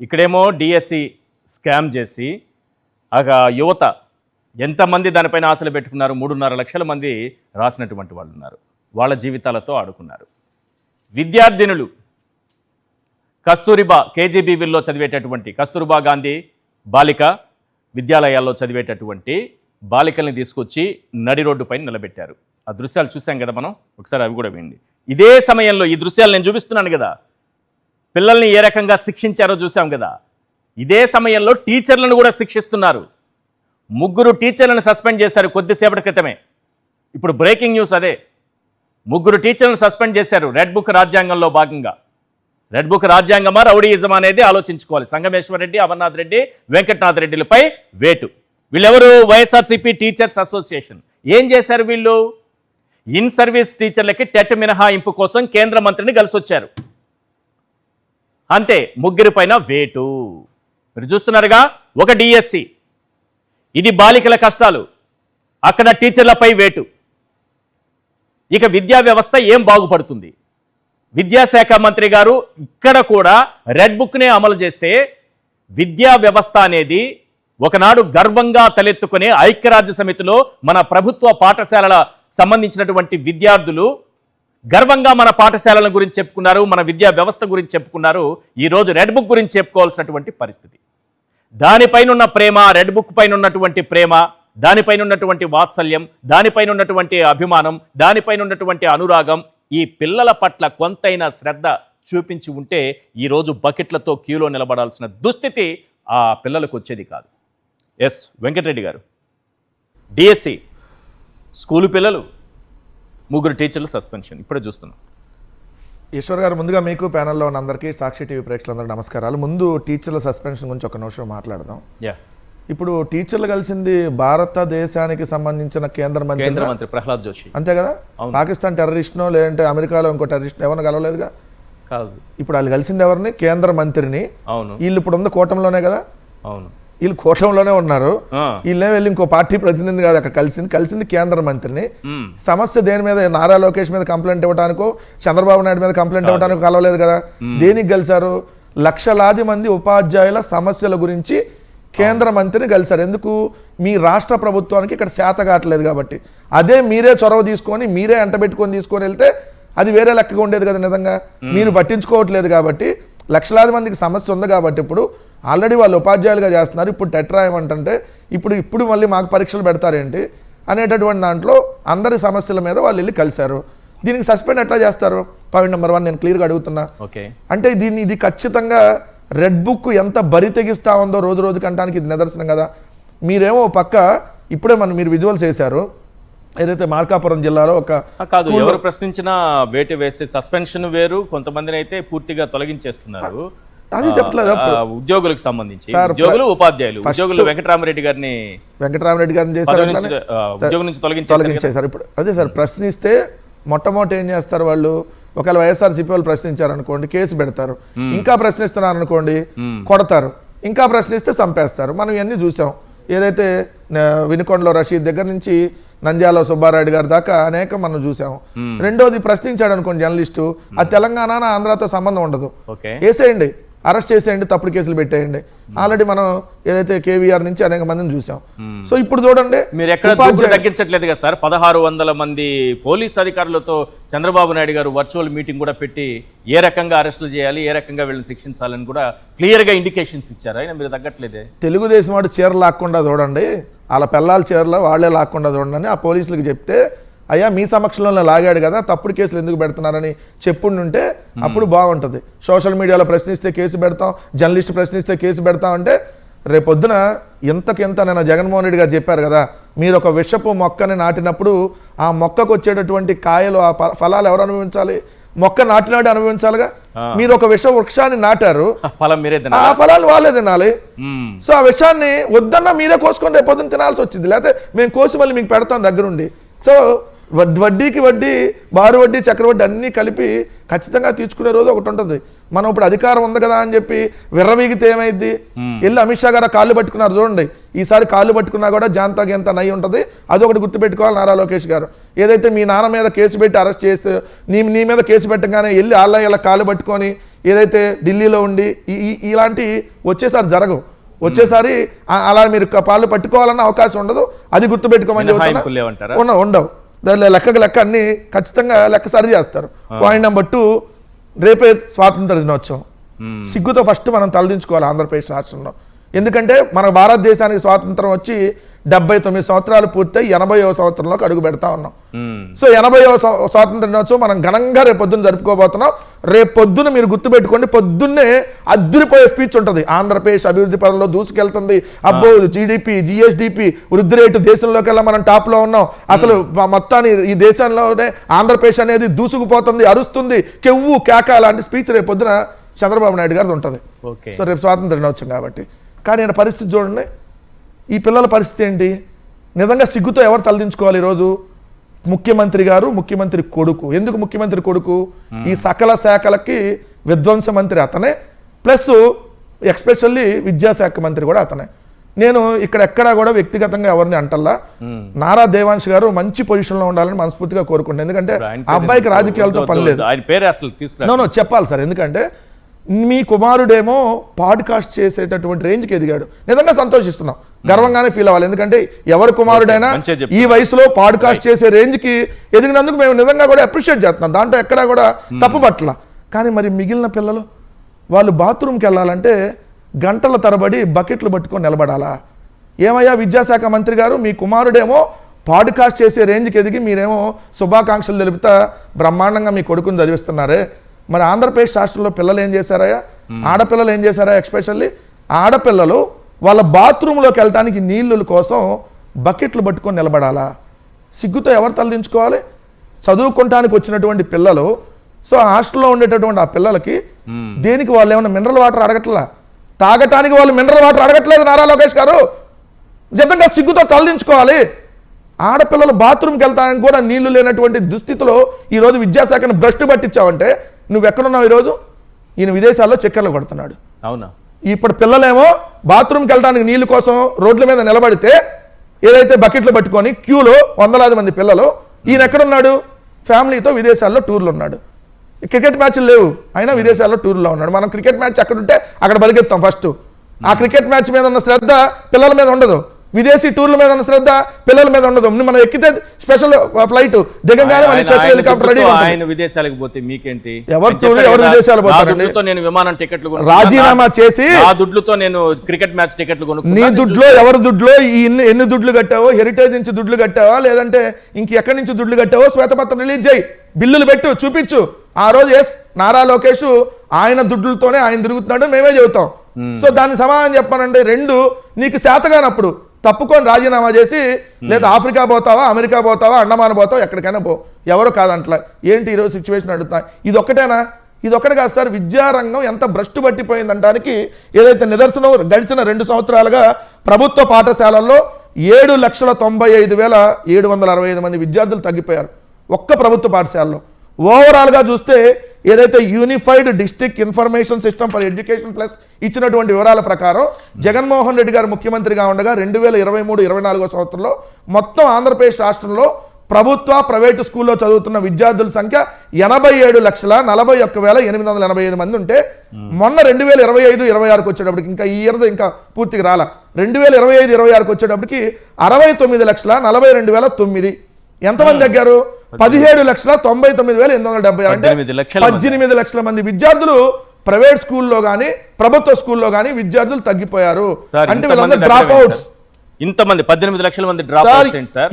ఇక్కడేమో DSC scam చేసి యువత ఎంతమంది దానిపైన ఆశలు పెట్టుకున్నారు. 3.5 లక్షల మంది రాసినటువంటి వాళ్ళు ఉన్నారు. వాళ్ళ జీవితాలతో ఆడుకున్నారు. విద్యార్థినులు కస్తూరిబా కేజీబీవీల్లో చదివేటటువంటి కస్తూరిబా గాంధీ బాలిక విద్యాలయాల్లో చదివేటటువంటి బాలికల్ని తీసుకొచ్చి నడి రోడ్డు పైన నిలబెట్టారు. ఆ దృశ్యాలు చూసాం కదా మనం. ఒకసారి అవి కూడా వినండి. ఇదే సమయంలో ఈ దృశ్యాలు నేను చూపిస్తున్నాను కదా, పిల్లల్ని ఏ రకంగా శిక్షించారో చూసాం కదా. ఇదే సమయంలో టీచర్లను కూడా శిక్షిస్తున్నారు. 3 టీచర్లను సస్పెండ్ చేశారు కొద్దిసేపటి క్రితమే. ఇప్పుడు బ్రేకింగ్ న్యూస్ అదే. 3 టీచర్లను సస్పెండ్ చేశారు రెడ్ బుక్ రాజ్యాంగంలో భాగంగా. రెడ్ బుక్ రాజ్యాంగమా రౌడీయిజం అనేది ఆలోచించుకోవాలి. సంగమేశ్వర్ రెడ్డి, అమర్నాథ్ రెడ్డి, వెంకటనాథ్ రెడ్డిలపై వేటు. వీళ్ళెవరు? YSRCP teachers association. ఏం చేశారు వీళ్ళు? ఇన్ సర్వీస్ టీచర్లకి టెట్ మినహాయింపు కోసం కేంద్ర మంత్రిని కలిసొచ్చారు. అంతే, 3 పైన వేటు. మీరు చూస్తున్నారుగా, ఒక డిఎస్సి, ఇది బాలికల కష్టాలు, అక్కడ టీచర్లపై వేటు. ఇక విద్యా వ్యవస్థ ఏం బాగుపడుతుంది? విద్యాశాఖ మంత్రి గారు ఇక్కడ కూడా రెడ్ బుక్నే అమలు చేస్తే విద్యా వ్యవస్థ అనేది ఒకనాడు గర్వంగా తలెత్తుకునే ఐక్యరాజ్య సమితిలో మన ప్రభుత్వ పాఠశాలల సంబంధించినటువంటి విద్యార్థులు గర్వంగా మన పాఠశాలల గురించి చెప్పుకున్నారు, మన విద్యా వ్యవస్థ గురించి చెప్పుకున్నారు. ఈరోజు రెడ్ బుక్ గురించి చెప్పుకోవాల్సినటువంటి పరిస్థితి. దానిపైన ఉన్న ప్రేమ, రెడ్ బుక్ పైన ఉన్నటువంటి ప్రేమ, దానిపైన ఉన్నటువంటి వాత్సల్యం, దానిపైన ఉన్నటువంటి అభిమానం, దానిపైన ఉన్నటువంటి అనురాగం, ఈ పిల్లల పట్ల కొంతైనా శ్రద్ధ చూపించి ఉంటే ఈరోజు బకెట్లతో క్యూలో నిలబడాల్సిన దుస్థితి ఆ పిల్లలకు వచ్చేది కాదు. ఎస్ వెంకటరెడ్డి గారు, డిఎస్సి స్కూలు పిల్లలు, 3 టీచర్లు సస్పెన్షన్ ఇప్పుడే చూస్తున్నాం. ఈశ్వర్ గారు, ముందుగా మీకు ప్యానెల్లో ఉన్న అందరికీ, సాక్షి టీవీ ప్రేక్షకులందరికీ నమస్కారాలు. ముందు టీచర్ల సస్పెన్షన్ గురించి ఒక నిమిషం మాట్లాడదాం. ఇప్పుడు టీచర్లు కలిసింది భారతదేశానికి సంబంధించిన కేంద్ర మంత్రి ప్రహ్లాద్ జోషి, అంతే కదా. పాకిస్తాన్ టెర్రరిస్ట్నో లేదంటే అమెరికాలో ఇంకో టెర్రరిస్ట్ ఎవరిని కలవలేదుగా. కాదు, ఇప్పుడు వాళ్ళు కలిసింది ఎవరిని? కేంద్ర మంత్రిని. అవును, వీళ్ళు ఇప్పుడు ఉంది కూటమిలోనే కదా. అవును, వీళ్ళు కూటమిలోనే ఉన్నారు. వీళ్ళే వెళ్ళి ఇంకో పార్టీ ప్రతినిధి కాదు అక్కడ కలిసింది కేంద్ర మంత్రిని. సమస్య దేని మీద? నారా లోకేష్ మీద కంప్లైంట్ ఇవ్వడానికో చంద్రబాబు నాయుడు మీద కంప్లైంట్ ఇవ్వడానికో కలవలేదు కదా. దేనికి కలిశారు? లక్షలాది మంది ఉపాధ్యాయుల సమస్యల గురించి కేంద్ర మంత్రిని కలిశారు. ఎందుకు? మీ రాష్ట్ర ప్రభుత్వానికి ఇక్కడ శాత కావట్లేదు కాబట్టి. అదే మీరే చొరవ తీసుకొని మీరే ఎంటబెట్టుకొని తీసుకొని వెళ్తే అది వేరే లెక్కగా ఉండేది కదా. నిజంగా మీరు పట్టించుకోవట్లేదు కాబట్టి లక్షలాది మందికి సమస్య ఉంది కాబట్టి ఇప్పుడు ఆల్రెడీ వాళ్ళు ఉపాధ్యాయులుగా చేస్తున్నారు. ఇప్పుడు టెట్ రాయమంటే ఇప్పుడు మళ్ళీ మాకు పరీక్షలు పెడతారేంటి అనేటటువంటి దాంట్లో అందరి సమస్యల మీద వాళ్ళు వెళ్ళి కలిశారు. దీనికి సస్పెండ్ ఎట్లా చేస్తారు? పాయింట్ నెంబర్ 1 నేను క్లియర్గా అడుగుతున్నా. అంటే ఇది ఖచ్చితంగా రెడ్ బుక్ ఎంత బరి తెగిస్తా ఉందో రోజు రోజుకి అంటానికి ఇది నిదర్శనం కదా. మీరేమో పక్క ఇప్పుడే మీరు విజువల్స్ వేశారు. ఏదైతే మార్కాపురం జిల్లాలో కాదు, ఎవరు ప్రశ్నించినా వేటు వేసే సస్పెన్షన్ వేరు, కొంతమందిని అయితే పూర్తిగా తొలగించేస్తున్నారు. అది చెప్పలేదు. ఉద్యోగులకు సంబంధించి ఉద్యోగులు, ఉపాధ్యాయులు, ఉద్యోగులు వెంకటరామరెడ్డి గారిని ఉద్యోగం నుంచి తొలగించేశారు. ఇప్పుడు అదే సార్, ప్రశ్నిస్తే మొట్టమొదటి ఏం చేస్తారు వాళ్ళు? ఒకవేళ వైఎస్ఆర్సీపీ వాళ్ళు ప్రశ్నించారు అనుకోండి, కేసు పెడతారు. ఇంకా ప్రశ్నిస్తున్నారు అనుకోండి, కొడతారు. ఇంకా ప్రశ్నిస్తే చంపేస్తారు. మనం ఇవన్నీ చూసాం. ఏదైతే వినుకొండలో రషీద్ దగ్గర నుంచి నంద్యాల సుబ్బారెడ్డి గారి దాకా అనేక మనం చూసాం. రెండోది, ప్రశ్నించాడు అనుకోండి జర్నలిస్టు, ఆ తెలంగాణ ఆంధ్రాతో సంబంధం ఉండదు, వేసేయండి, అరెస్ట్ చేసేయండి, తప్పుడు కేసులు పెట్టేయండి. ఆల్రెడీ మనం ఏదైతే కేవీఆర్ నుంచి అనేక మందిని చూసాం. సో ఇప్పుడు చూడండి, మీరు ఎక్కడ తగ్గించట్లేదు కదా సార్. 1600 మంది పోలీస్ అధికారులతో చంద్రబాబు నాయుడు గారు వర్చువల్ మీటింగ్ కూడా పెట్టి ఏ రకంగా అరెస్టులు చేయాలి, ఏ రకంగా వీళ్ళని శిక్షించాలని కూడా క్లియర్ గా ఇండికేషన్స్ ఇచ్చారు. అయినా మీరు తగ్గట్లేదే. తెలుగుదేశం వాడు చీర లాక్కుండా చూడండి, వాళ్ళ పిల్లల చీరలో వాళ్లే లాక్కుండా చూడండి ఆ పోలీసులకు చెప్తే, అయ్యా మీ సమక్షంలో లాగాడు కదా, తప్పుడు కేసులు ఎందుకు పెడుతున్నారని చెప్పుంటే అప్పుడు బాగుంటుంది. సోషల్ మీడియాలో ప్రశ్నిస్తే కేసు పెడతాం, జర్నలిస్ట్ ప్రశ్నిస్తే కేసు పెడతాం అంటే రేపొద్దున ఎంతకెంత నేను జగన్మోహన్ రెడ్డి గారు చెప్పారు కదా, మీరు ఒక విషపు మొక్కని నాటినప్పుడు ఆ మొక్కకు వచ్చేటటువంటి కాయలు, ఆ ఫలాలు ఎవరు అనుభవించాలి? మొక్క నాటినాడు అనుభవించాలిగా. మీరు ఒక విష వృక్షాన్ని నాటారు, ఆ ఫలాలు వాళ్ళే తినాలి. సో ఆ విషయాన్ని వద్దన్నా మీరే కోసుకొని రేపు పొద్దున్న తినాల్సి వచ్చింది. లేకపోతే మేము కోసి మళ్ళీ మీకు పెడతాం దగ్గరుండి. సో వడ్డీకి వడ్డీ, బారు వడ్డీ, చక్రవడ్డీ అన్నీ కలిపి ఖచ్చితంగా తీర్చుకునే రోజు ఒకటి ఉంటుంది. మనం ఇప్పుడు అధికారం ఉంది కదా అని చెప్పి విర్రవీగితే ఏమైంది? వెళ్ళి అమిత్ షా గారు కాళ్ళు పట్టుకున్నారు చూడండి. ఈసారి కాళ్ళు పట్టుకున్నా కూడా జాంతా గెంత నై ఉంటుంది. అదొకటి గుర్తుపెట్టుకోవాలి నారా లోకేష్ గారు. ఏదైతే మీ నాన్న మీద కేసు పెట్టి అరెస్ట్ చేస్తే నీ మీద కేసు పెట్టగానే వెళ్ళి ఇలా కాళ్ళు పట్టుకొని ఏదైతే ఢిల్లీలో ఉండి ఇలాంటి వచ్చేసారి జరగవు. వచ్చేసారి అలా మీరు పాలు పట్టుకోవాలన్న అవకాశం ఉండదు. అది గుర్తుపెట్టుకోమని చెబుతున్నా. ఉండవు. దాని లెక్క అన్ని ఖచ్చితంగా లెక్క సరి చేస్తారు. పాయింట్ నెంబర్ 2, రేపే స్వాతంత్ర దినోత్సవం. సిగ్గుతో ఫస్ట్ మనం తలదించుకోవాలి ఆంధ్రప్రదేశ్ రాష్ట్రంలో. ఎందుకంటే మన భారతదేశానికి స్వాతంత్రం వచ్చి 79 సంవత్సరాలు పూర్తయి 80వ సంవత్సరంలోకి అడుగు పెడతా ఉన్నాం. సో 80వ స్వాతంత్ర దినోత్సవం మనం ఘనంగా రేపు పొద్దున్న జరుపుకోబోతున్నాం. రేపు పొద్దున మీరు గుర్తుపెట్టుకోండి, పొద్దున్నే అద్దరిపోయే స్పీచ్ ఉంటుంది. ఆంధ్రప్రదేశ్ అభివృద్ధి పదంలో దూసుకెళ్తుంది, అబ్బో జీడిపి జిఎస్డిపి వృద్ధి రేటు దేశంలోకెల్లా మనం టాప్లో ఉన్నాం, అసలు మొత్తాన్ని ఈ దేశంలోనే ఆంధ్రప్రదేశ్ అనేది దూసుకుపోతుంది, అరుస్తుంది, కెవ్వు కేక లాంటి స్పీచ్ రేపు పొద్దున చంద్రబాబు నాయుడు గారిది ఉంటుంది. సో రేపు స్వాతంత్ర దినోత్సవం కాబట్టి. కానీ ఈయన పరిస్థితి చూడండి, ఈ పిల్లల పరిస్థితి ఏంటి? నిజంగా సిగ్గుతో ఎవరు తలదించుకోవాలి ఈరోజు? ముఖ్యమంత్రి గారు, ముఖ్యమంత్రి కొడుకు. ఎందుకు ముఖ్యమంత్రి కొడుకు? ఈ సకల శాఖలకి విధ్వంస మంత్రి అతనే, ప్లస్ ఎక్స్పెషల్లీ విద్యాశాఖ మంత్రి కూడా అతనే. నేను ఎక్కడా కూడా వ్యక్తిగతంగా ఎవరిని అంటల్లా. నారా దేవాంశ్ గారు మంచి పొజిషన్లో ఉండాలని మనస్ఫూర్తిగా కోరుకుంటాను. ఎందుకంటే ఆ అబ్బాయికి రాజకీయాలతో పని లేదు. నో చెప్పాలి సార్. ఎందుకంటే మీ కుమారుడేమో పాడ్కాస్ట్ చేసేటటువంటి రేంజ్కి ఎదిగాడు. నిజంగా సంతోషిస్తున్నాం, గర్వంగానే ఫీల్ అవ్వాలి. ఎందుకంటే ఎవరి కుమారుడైనా ఈ వయసులో పాడ్కాస్ట్ చేసే రేంజ్కి ఎదిగినందుకు మేము నిజంగా కూడా అప్రిషియేట్ చేస్తున్నాం. దాంట్లో ఎక్కడా కూడా తప్పు పట్ల. కానీ మరి మిగిలిన పిల్లలు వాళ్ళు బాత్రూమ్కి వెళ్ళాలంటే గంటల తరబడి బకెట్లు పట్టుకొని నిలబడాలా? ఏమయ్యా విద్యాశాఖ మంత్రి గారు, మీ కుమారుడేమో పాడ్కాస్ట్ చేసే రేంజ్కి ఎదిగి మీరేమో శుభాకాంక్షలు తెలుపుతా బ్రహ్మాండంగా మీ కొడుకుని చదివిస్తున్నారే. మరి ఆంధ్రప్రదేశ్ రాష్ట్రంలో పిల్లలు ఏం చేశారయ్యా? ఆడపిల్లలు ఏం చేశారా? ఎక్స్పెషల్లీ ఆడపిల్లలు వాళ్ళ బాత్రూంలోకి వెళ్ళటానికి నీళ్ళ కోసం బకెట్లు పట్టుకొని నిలబడాలా? సిగ్గుతో ఎవరు తలదించుకోవాలి? చదువుకోవటానికి వచ్చినటువంటి పిల్లలు, సో హాస్టల్లో ఉండేటటువంటి ఆ పిల్లలకి దేనికి వాళ్ళు ఏమైనా మినరల్ వాటర్ అడగట్లా? తాగటానికి వాళ్ళు మినరల్ వాటర్ అడగట్లేదు నారా లోకేష్ గారు. నిజంగా సిగ్గుతో తలదించుకోవాలి. ఆడపిల్లలు బాత్రూమ్కి వెళ్తానికి కూడా నీళ్లు లేనటువంటి దుస్థితిలో ఈరోజు విద్యాశాఖను భ్రష్టు పట్టించావంటే నువ్వు ఎక్కడున్నావు? ఈరోజు ఈయన విదేశాల్లో చక్కెర్లు కొడుతున్నాడు. అవునా? ఇప్పుడు పిల్లలేమో బాత్రూమ్కి వెళ్ళడానికి నీళ్ళ కోసం రోడ్ల మీద నిలబడితే ఏదైతే బకెట్లు పట్టుకొని క్యూలో వందలాది మంది పిల్లలు, ఈయన ఎక్కడున్నాడు? ఫ్యామిలీతో విదేశాల్లో టూర్లు ఉన్నాడు. క్రికెట్ మ్యాచ్లు లేవు, అయినా విదేశాల్లో టూర్లో ఉన్నాడు. మనం క్రికెట్ మ్యాచ్ అక్కడుంటే అక్కడ బలికెత్తాం ఫస్ట్. ఆ క్రికెట్ మ్యాచ్ మీద ఉన్న శ్రద్ధ పిల్లల మీద ఉండదు. విదేశీ టూర్ల మీద ఉన్న శ్రద్ధ పిల్లల మీద ఉండదు. మనం ఎక్కితే స్పెషల్ ఫ్లైట్ దిగంగానే మళ్ళీ స్పెషల్ హెలికాప్టర్ రెడీ. ఆయన విదేశాలకు పోతే మీకేంటి? ఎవరు టూర్ ఎవరు విదేశాలు పోతారండి? నేను విమానం టికెట్లు రాజీనామా చేసి ఆ దుడ్లతో నేను క్రికెట్ మ్యాచ్ టికెట్లు కొనుక్కున్నా. నీ దుడ్లో ఎవరి దుడ్లో ఎన్ని దుడ్లు కట్టావో, హెరిటేజ్ నుంచి దుడ్లు కట్టావా లేదంటే ఇంకెక్కడి నుంచి దుడ్లు కట్టావో శ్వేతపత్రం రిలీజ్ చేయి, బిల్లులు పెట్టు, చూపించు. ఆ రోజు ఎస్ నారా లోకేష్ ఆయన దుడ్లతోనే ఆయన తిరుగుతున్నాడు మేమే చెబుతాం. సో దాన్ని సమాధానం చెప్పానంటే, రెండు నీకు శాతగానప్పుడు తప్పుకొని రాజీనామా చేసి లేదా ఆఫ్రికా పోతావా, అమెరికా పోతావా, అండమాన్ పోతావా, ఎక్కడికైనా పో, ఎవరు కాదంట్లా. ఏంటి ఈరోజు సిచ్యువేషన్ అడుగుతా? ఇది ఒక్కటేనా? ఇది ఒక్కటి కాదు సార్. విద్యారంగం ఎంత భ్రష్టు పట్టిపోయిందనడానికి ఏదైతే నిదర్శనం గడిచిన 2 సంవత్సరాలుగా ప్రభుత్వ పాఠశాలల్లో 7,95,765 మంది విద్యార్థులు తగ్గిపోయారు ఒక్క ప్రభుత్వ పాఠశాలలో. ఓవరాల్గా చూస్తే ఏదైతే unified district information system for education plus ఇచ్చినటువంటి వివరాల ప్రకారం జగన్మోహన్ రెడ్డి గారు ముఖ్యమంత్రిగా ఉండగా 2023-24 సంవత్సరంలో మొత్తం ఆంధ్రప్రదేశ్ రాష్ట్రంలో ప్రభుత్వ ప్రైవేటు స్కూల్లో చదువుతున్న విద్యార్థుల సంఖ్య 87,41,885 మంది ఉంటే మొన్న 2025-26 వచ్చేటప్పటికి, ఇంకా ఈ ఇయర్ ఇంకా పూర్తిగా రాలా, 2025-26 వచ్చేటప్పటికి 69,42,900 ఎంతమంది తగ్గారు? 17,99,870. అంటే 18 లక్షల మంది విద్యార్థులు ప్రైవేట్ స్కూల్లో గానీ ప్రభుత్వ స్కూల్లో గానీ విద్యార్థులు తగ్గిపోయారు. అంటే వీళ్ళందరూ డ్రాప్ అవుట్స్. ఇంతమంది 18 లక్షల మంది డ్రాప్ అవుట్స్ సార్.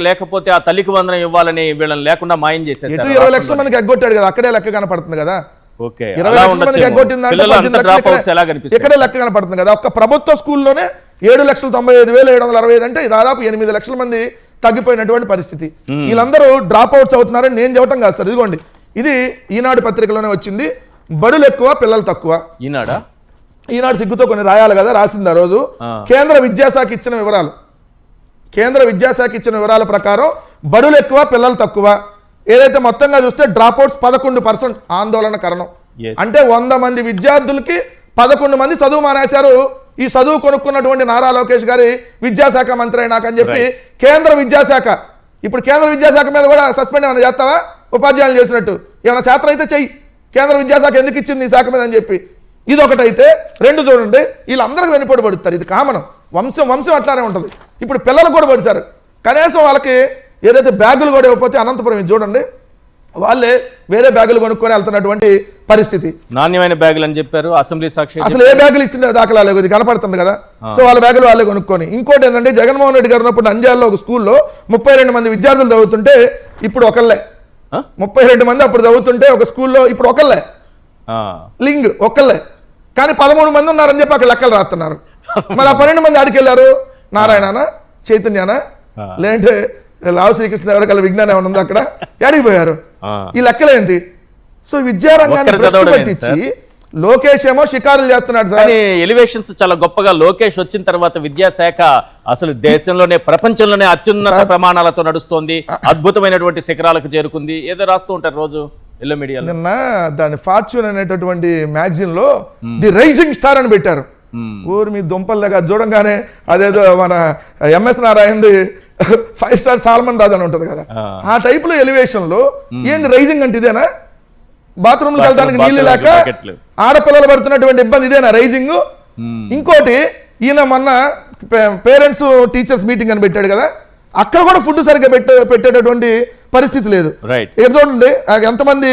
లేకపోతే ఆ తల్లికి వందనం ఇవ్వాలని వీళ్ళని లేకుండా మాయం చేశారు. 20 లక్షల మందికి ఎగ్గొట్టాడు కదా, అక్కడే లెక్క కనపడుతుంది కదా. 20 లక్షల మందికి ఎగ్గొట్టిందంటే ఇక్కడే లెక్క కనపడుతుంది కదా. ఒక్క ప్రభుత్వ స్కూల్లోనే 7,95,765 అంటే దాదాపు 8 లక్షల మంది తగ్గిపోయినటువంటి పరిస్థితి. వీళ్ళందరూ డ్రాప్ అవుట్స్ అవుతున్నారని నేను చెప్పటం కాదు సార్. ఇదిగోండి, ఇది ఈనాడు పత్రికలోనే వచ్చింది. బడులు ఎక్కువ పిల్లలు తక్కువ. ఈనాడు సిగ్గుతో కొన్ని రాయాలి కదా, రాసింది ఆ రోజు. కేంద్ర విద్యాశాఖ ఇచ్చిన వివరాల ప్రకారం బడులు ఎక్కువ పిల్లలు తక్కువ. ఏదైతే మొత్తంగా చూస్తే డ్రాప్ అవుట్స్ 11% ఆందోళన కారణం. అంటే 100 మంది విద్యార్థులకి 11 మంది చదువు మానేశారు. ఈ చదువు కొనుక్కున్నటువంటి నారా లోకేష్ గారి విద్యాశాఖ మంత్రి అయినాకని చెప్పి కేంద్ర విద్యాశాఖ, ఇప్పుడు కేంద్ర విద్యాశాఖ మీద కూడా సస్పెండ్ ఏమైనా చేస్తావా? ఉపాధ్యాయులు చేసినట్టు ఏమైనా శాతం అయితే చెయ్యి. కేంద్ర విద్యాశాఖ ఎందుకు ఇచ్చింది ఈ శాఖ మీద అని చెప్పి. ఇది ఒకటైతే. రెండు చూడండి, వీళ్ళందరికీ వెనుపడి పడుతారు. ఇది కామనం, వంశం అట్లానే ఉంటుంది. ఇప్పుడు పిల్లలు కూడా పడిచారు. కనీసం వాళ్ళకి ఏదైతే బ్యాగులు కూడా ఇవ్వకపోతే అనంతపురం ఇది చూడండి, వాళ్ళే వేరే బ్యాగులు కొనుక్కొని వెళ్తున్నటువంటి పరిస్థితి. నాణ్యమైన బ్యాగులు అని చెప్పారు అసెంబ్లీ సాక్షి. అసలు ఏ బ్యాగులు ఇచ్చిన దాఖలా లేదు, ఇది కనపడుతుంది కదా. సో వాళ్ళ బ్యాగులు వాళ్ళే కొనుక్కొని. ఇంకోటి ఏంటంటే, జగన్మోహన్ రెడ్డి గారు ఉన్నప్పుడు నంద్యాలలో ఒక స్కూల్లో 32 మంది విద్యార్థులు చదువుతుంటే ఇప్పుడు ఒకళ్ళే. 32 మంది అప్పుడు చదువుతుంటే ఒక స్కూల్లో ఇప్పుడు ఒకళ్ళే. లింగ్ ఒకళ్ళే, కానీ 13 మంది ఉన్నారని చెప్పి అక్కడ లెక్కలు రాస్తున్నారు. మరి ఆ 12 మంది ఆడికి వెళ్ళారు? నారాయణనా, చైతన్యనా, లేదంటే లావు శ్రీకృష్ణ ఎవరికల్లా విజ్ఞానం ఏమైనా ఉందో అక్కడ అడిగిపోయారు. ఈ లెక్కలేంటి? సో విద్యారంగాన్ని భ్రష్టు పట్టించి లోకేష్ ఏమో షికారులు చేస్తున్నాడు సార్. ఎలివేషన్స్ చాలా గొప్పగా లోకేష్ వచ్చిన తర్వాత విద్యాశాఖ అసలు దేశంలోనే ప్రపంచంలోనే అత్యున్నత ప్రమాణాలతో నడుస్తోంది, అద్భుతమైనటువంటి శిఖరాలకు చేరుకుంది. ఏదో రాస్తూ ఉంటారు రోజు ఎల్లో మీడియా. నిన్న దాని ఫార్చ్యూన్ అనేటటువంటి మ్యాగజైన్ లో ది రైజింగ్ స్టార్ అని పెట్టారు. ఊరు మీ దుంపల దగ్గర చూడంగానే అదేదో మన ఎంఎస్ నారాయణది 5 స్టార్ సాల్మన్ రాజు అని ఉంటుంది కదా, ఆ టైప్ లో ఎలివేషన్ లో ఏంది రైజింగ్ అంటే ఇదేనా? బాత్రూమ్కి వెళ్ళడానికి నీళ్లు లేక ఆడపిల్లలు పడుతున్నటువంటి ఇబ్బంది ఇదేనా రైజింగ్? ఇంకోటి, ఈయన మొన్న పేరెంట్స్ టీచర్స్ మీటింగ్ అని పెట్టాడు కదా, అక్కడ కూడా ఫుడ్ సరిగ్గా పెట్టేటటువంటి పరిస్థితి లేదు. ఇక్కడ చూడండి, ఎంతమంది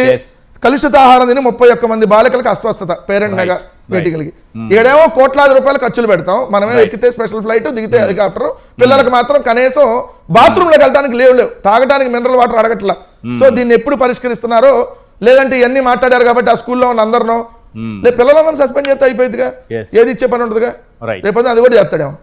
కలుషిత ఆహారం తిని 31 మంది బాలికలకు అస్వస్థత పేరెంట్ మెగా మీటింగ్లకి. ఇక్కడేమో కోట్లాది రూపాయలు ఖర్చులు పెడతాం, మనమే ఎక్కితే స్పెషల్ ఫ్లైట్, దిగితే హెలికాప్టర్. పిల్లలకు మాత్రం కనీసం బాత్రూంలోకి వెళ్ళడానికి లేవు, తాగడానికి మినరల్ వాటర్ అడగట్లా. సో దీన్ని ఎప్పుడు పరిష్కరిస్తున్నారో, లేదంటే ఇవన్నీ మాట్లాడారు కాబట్టి ఆ స్కూల్లో ఉన్న అందరినో లేదు పిల్లలందరూ సస్పెండ్ చేస్తే అయిపోయిందిగా, ఏది ఇచ్చే పని ఉంటుందిగా, రేపు అది కూడా చేస్తాడేమో.